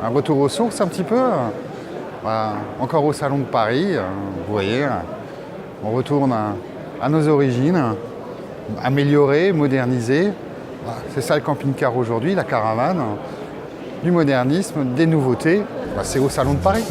Un retour aux sources un petit peu. Voilà. Encore au Salon de Paris, vous voyez, on retourne à nos origines, amélioré, modernisé. Voilà. C'est ça le camping-car aujourd'hui, la caravane, du modernisme, des nouveautés. Bah, c'est au Salon de Paris.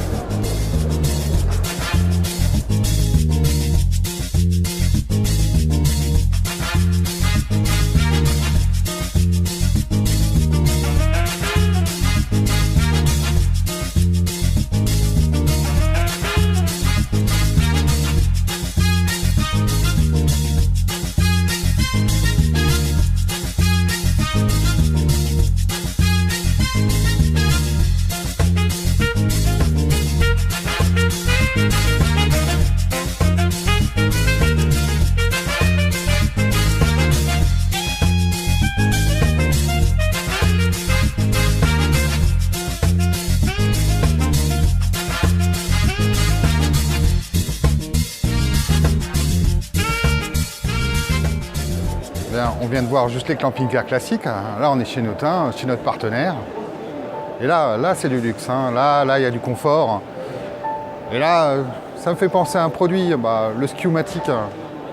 On vient de voir juste les camping-cars classiques. Là, on est chez Notin, chez notre partenaire. Et là c'est du luxe. Là, il y a du confort. Et là, ça me fait penser à un produit, le Ski-O-Matic.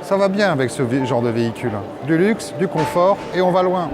Ça va bien avec ce genre de véhicule. Du luxe, du confort, et on va loin.